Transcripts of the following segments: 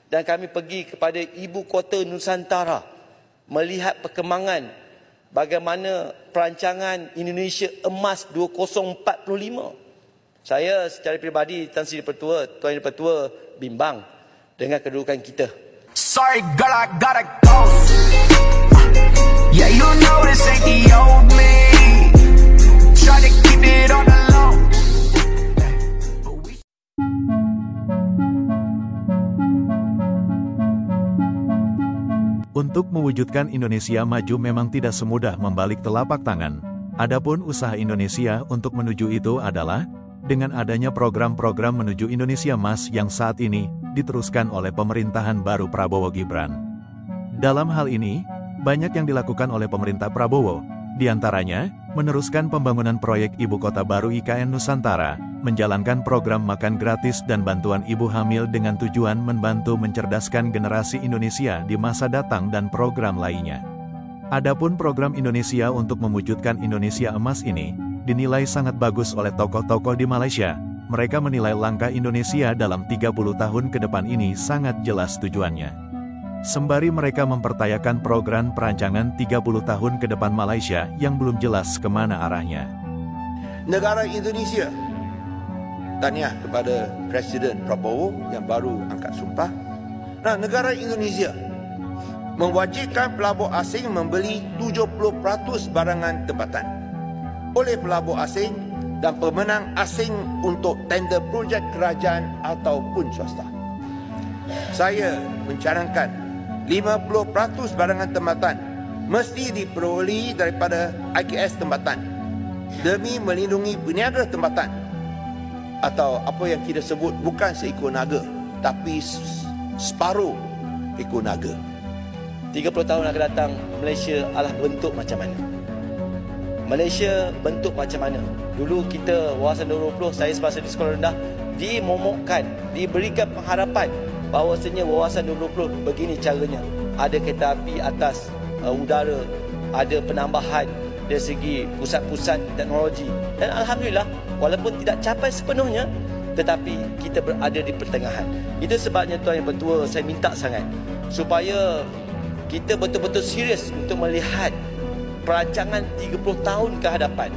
dan kami pergi kepada ibu kota Nusantara melihat perkembangan bagaimana perancangan Indonesia Emas 2045. Saya secara peribadi, Tuan Yang Dipertua, bimbang dengan kedudukan kita. Sorry girl, I gotta go. Yeah, you know this ain't the old me. Try to keep it on the low. Untuk mewujudkan Indonesia maju memang tidak semudah membalik telapak tangan. Adapun usaha Indonesia untuk menuju itu adalah dengan adanya program-program menuju Indonesia Emas yang saat ini diteruskan oleh pemerintahan baru Prabowo Gibran. Dalam hal ini, banyak yang dilakukan oleh pemerintah Prabowo, diantaranya meneruskan pembangunan proyek Ibu Kota Baru IKN Nusantara, menjalankan program makan gratis dan bantuan ibu hamil dengan tujuan membantu mencerdaskan generasi Indonesia di masa datang dan program lainnya. Adapun program Indonesia untuk mewujudkan Indonesia Emas ini, dinilai sangat bagus oleh tokoh-tokoh di Malaysia. Mereka menilai langkah Indonesia dalam 30 tahun ke depan ini sangat jelas tujuannya. Sembari mereka mempertanyakan program perancangan 30 tahun ke depan Malaysia yang belum jelas kemana arahnya. Negara Indonesia, tahniah kepada Presiden Prabowo yang baru angkat sumpah. Nah, negara Indonesia mewajibkan pelabur asing membeli 70% barangan tempatan oleh pelabur asing dan pemenang asing untuk tender projek kerajaan ataupun swasta. Saya mencanangkan 50% barangan tempatan mesti diperoleh daripada IKS tempatan demi melindungi peniaga tempatan, atau apa yang kita sebut bukan seekor naga tapi separuh ekor naga. 30 tahun akan datang, Malaysia adalah bentuk macam mana? Malaysia bentuk macam mana? Dulu kita Wawasan 2020, saya semasa di sekolah rendah, dimomokkan, diberikan pengharapan bahawasanya Wawasan 2020 begini caranya. Ada kereta api atas udara, ada penambahan dari segi pusat-pusat teknologi. Dan Alhamdulillah, walaupun tidak capai sepenuhnya, tetapi kita berada di pertengahan. Itu sebabnya Tuan Yang Bertua, saya minta sangat supaya kita betul-betul serius untuk melihat perancangan 30 tahun ke hadapan.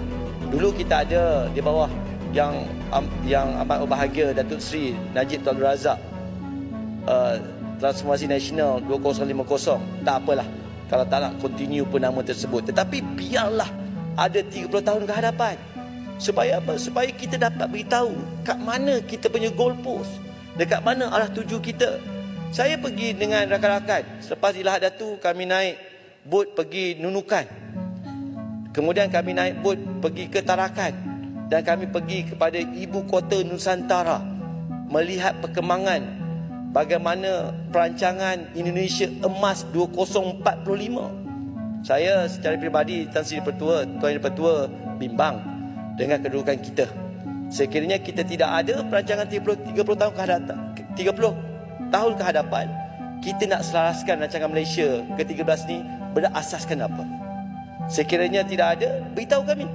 Dulu kita ada di bawah yang amat berbahagia Datuk Seri Najib Tun Razak, Transformasi Nasional 2050. Tak apalah kalau tak nak continue pun nama tersebut, tetapi biarlah ada 30 tahun ke hadapan. Supaya apa? Supaya kita dapat beritahu kat mana kita punya goalpost, dekat mana arah tuju kita. Saya pergi dengan rakan-rakan. Selepas Ilahat Datu, kami naik bot pergi Nunukan. Kemudian kami naik bot pergi ke Tarakan. Dan kami pergi kepada ibu kota Nusantara melihat perkembangan bagaimana perancangan Indonesia Emas 2045. Saya secara peribadi, Tuan Yang Dipertua, bimbang dengan kedudukan kita. Sekiranya kita tidak ada perancangan 30 tahun ke hadapan, 30 tahun ke hadapan, kita nak selaraskan rancangan Malaysia ke-13 ni berasaskan apa? Sekiranya tidak ada, beritahu kami.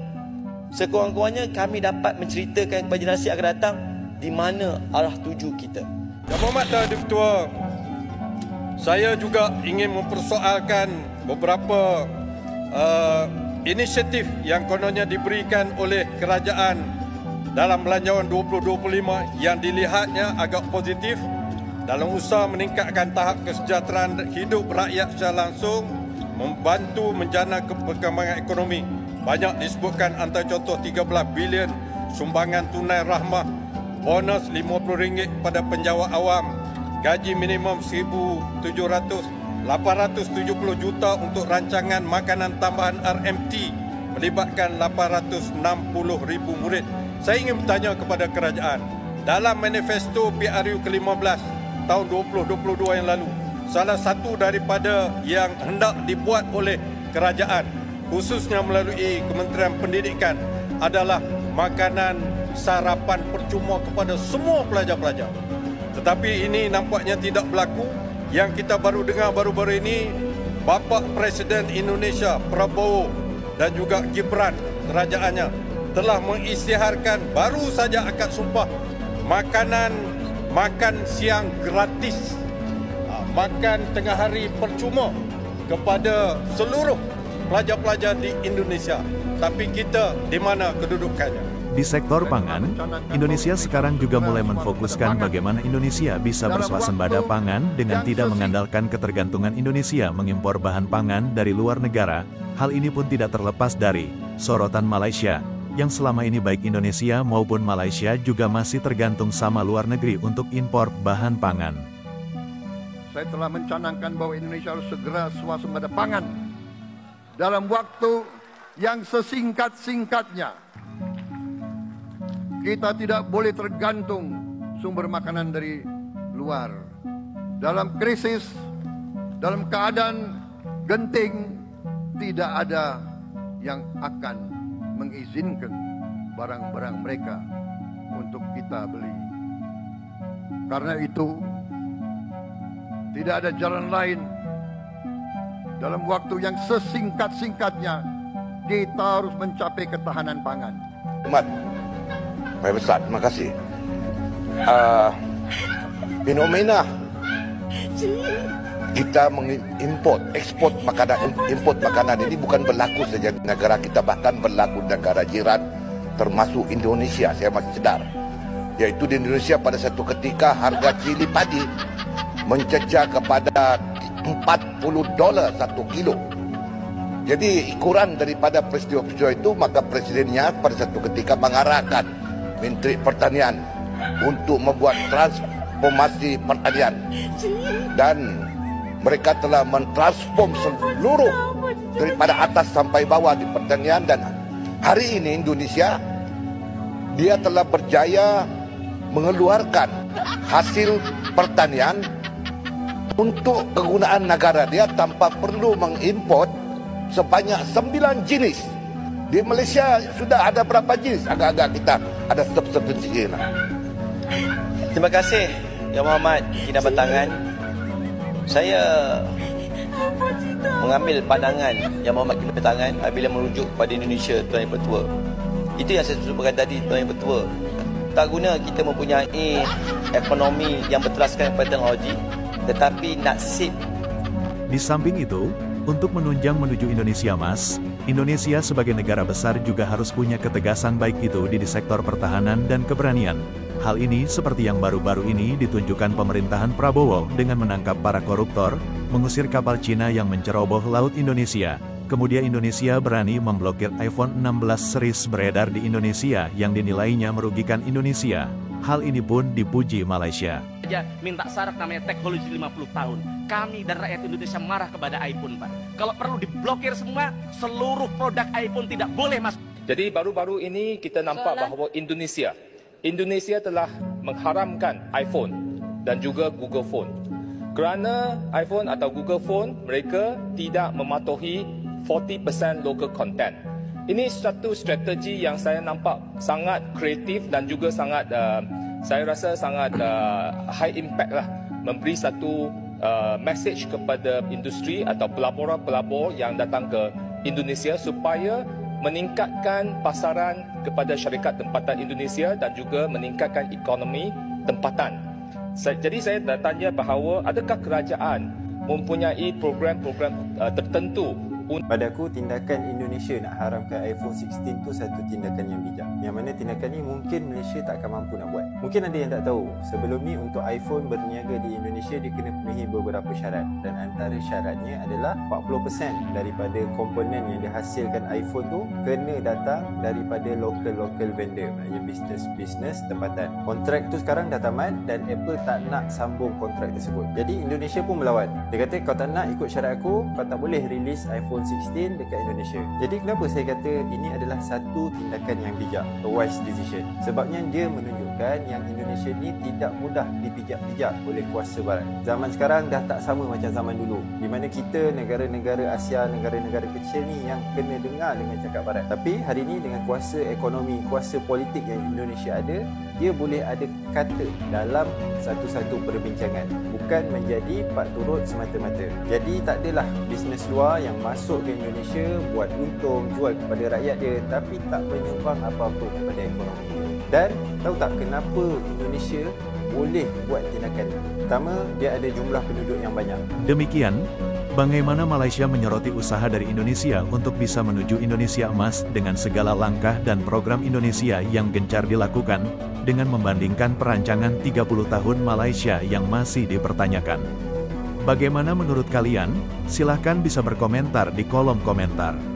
Sekurang-kurangnya kami dapat menceritakan kepada generasi akan datang di mana arah tuju kita. Yang Berhormat Tuan Ketua, saya juga ingin mempersoalkan beberapa inisiatif yang kononnya diberikan oleh kerajaan dalam Belanjawan 2025 yang dilihatnya agak positif dalam usaha meningkatkan tahap kesejahteraan hidup rakyat secara langsung, membantu menjana perkembangan ekonomi. Banyak disebutkan antara contoh 13 bilion sumbangan tunai rahmah, bonus RM50 kepada penjawat awam, gaji minimum RM1,700, 870 juta untuk rancangan makanan tambahan RMT melibatkan 860,000 murid. Saya ingin bertanya kepada kerajaan, dalam manifesto PRU ke-15 tahun 2022 yang lalu, salah satu daripada yang hendak dibuat oleh kerajaan, khususnya melalui Kementerian Pendidikan, adalah makanan sarapan percuma kepada semua pelajar-pelajar. Tetapi ini nampaknya tidak berlaku. Yang kita baru dengar baru-baru ini, Bapa Presiden Indonesia Prabowo dan juga Gibran kerajaannya telah mengisytiharkan baru saja akad sumpah makan siang gratis makan tengah hari percuma kepada seluruh pelajar-pelajar di Indonesia. Tapi kita di mana kedudukannya? Di sektor pangan, Indonesia sekarang juga mulai memfokuskan bagaimana Indonesia bisa berswasembada pangan dengan tidak mengandalkan ketergantungan Indonesia mengimpor bahan pangan dari luar negara. Hal ini pun tidak terlepas dari sorotan Malaysia, yang selama ini baik Indonesia maupun Malaysia juga masih tergantung sama luar negeri untuk impor bahan pangan. Saya telah mencanangkan bahwa Indonesia harus segera swasembada pangan dalam waktu yang sesingkat-singkatnya. Kita tidak boleh tergantung sumber makanan dari luar. Dalam krisis, dalam keadaan genting, tidak ada yang akan mengizinkan barang-barang mereka untuk kita beli. Karena itu, tidak ada jalan lain. Dalam waktu yang sesingkat-singkatnya, kita harus mencapai ketahanan pangan. Baik besar, terima kasih. Fenomena kita mengimport, ekspor makanan ini bukan berlaku saja di negara kita, bahkan berlaku di negara jiran termasuk Indonesia. Saya masih sedar, yaitu di Indonesia pada satu ketika harga cili padi mencecah kepada $40 satu kilo. Jadi kurang daripada peristiwa-peristiwa itu, maka presidennya pada satu ketika mengarahkan Menteri Pertanian untuk membuat transformasi pertanian, dan mereka telah mentransform seluruh daripada atas sampai bawah di pertanian. Dan hari ini Indonesia, dia telah berjaya mengeluarkan hasil pertanian untuk kegunaan negara dia tanpa perlu mengimport sebanyak 9 jenis. Di Malaysia sudah ada berapa jenis? Agak-agak kita ada sedikit. Terima kasih Yang Berhormat Kina Batangan. Saya mengambil pandangan Yang Berhormat Kina Batangan bila merujuk kepada Indonesia, Tuan Yang Bertua. Itu yang saya sebutkan tadi, Tuan Yang Bertua. Tak guna kita mempunyai ekonomi yang berteraskan kepada teknologi, tetapi nasib. Di samping itu, untuk menunjang menuju Indonesia Emas, Indonesia sebagai negara besar juga harus punya ketegasan baik itu di sektor pertahanan dan keberanian. Hal ini seperti yang baru-baru ini ditunjukkan pemerintahan Prabowo dengan menangkap para koruptor, mengusir kapal Cina yang menceroboh laut Indonesia. Kemudian Indonesia berani memblokir iPhone 16 series beredar di Indonesia yang dinilainya merugikan Indonesia. Hal ini pun dipuji Malaysia. Minta syarat namanya teknologi 50 tahun. Kami dan rakyat Indonesia marah kepada iPhone, Pak. Kalau perlu diblokir semua, seluruh produk iPhone tidak boleh masuk. Jadi baru-baru ini kita nampak bahawa Indonesia telah mengharamkan iPhone dan juga Google Phone. Kerana iPhone atau Google Phone, mereka tidak mematuhi 40% local content. Ini satu strategi yang saya nampak sangat kreatif dan juga sangat saya rasa sangat high impact lah, memberi satu message kepada industri atau pelabur-pelabur yang datang ke Indonesia supaya meningkatkan pasaran kepada syarikat tempatan Indonesia dan juga meningkatkan ekonomi tempatan. Jadi saya nak tanya bahawa adakah kerajaan mempunyai program-program tertentu? Pada aku, tindakan Indonesia nak haramkan iPhone 16 tu satu tindakan yang bijak. Yang mana tindakan ni mungkin Malaysia tak akan mampu nak buat. Mungkin ada yang tak tahu, sebelum ni untuk iPhone berniaga di Indonesia, dia kena penuhi beberapa syarat. Dan antara syaratnya adalah 40% daripada komponen yang dihasilkan iPhone tu kena datang daripada local vendor, maknanya bisnes tempatan. Kontrak tu sekarang dah tamat dan Apple tak nak sambung kontrak tersebut. Jadi Indonesia pun melawan. Dia kata, kau tak nak ikut syarat aku, kau tak boleh release iPhone 16 dekat Indonesia. Jadi kenapa saya kata ini adalah satu tindakan yang bijak, a wise decision? Sebabnya dia menunjukkan yang Indonesia ni tidak mudah dipijak-pijak oleh kuasa barat. Zaman sekarang dah tak sama macam zaman dulu, di mana kita negara-negara Asia, negara-negara kecil ni yang kena dengar dengan cakap barat. Tapi hari ini dengan kuasa ekonomi, kuasa politik yang Indonesia ada, dia boleh ada kata dalam satu-satu perbincangan, bukan menjadi pak turut semata-mata. Jadi tak adalah bisnes luar yang masuk ke Indonesia buat untung, jual kepada rakyat dia, tapi tak menyumbang apa-apa kepada ekonomi dia. Dan tahu tak kenapa Indonesia boleh buat tindakan. Pertama, dia ada jumlah penduduk yang banyak. Demikian, bagaimana Malaysia menyoroti usaha dari Indonesia untuk bisa menuju Indonesia Emas dengan segala langkah dan program Indonesia yang gencar dilakukan, dengan membandingkan perancangan 30 tahun Malaysia yang masih dipertanyakan. Bagaimana menurut kalian? Silahkan bisa berkomentar di kolom komentar.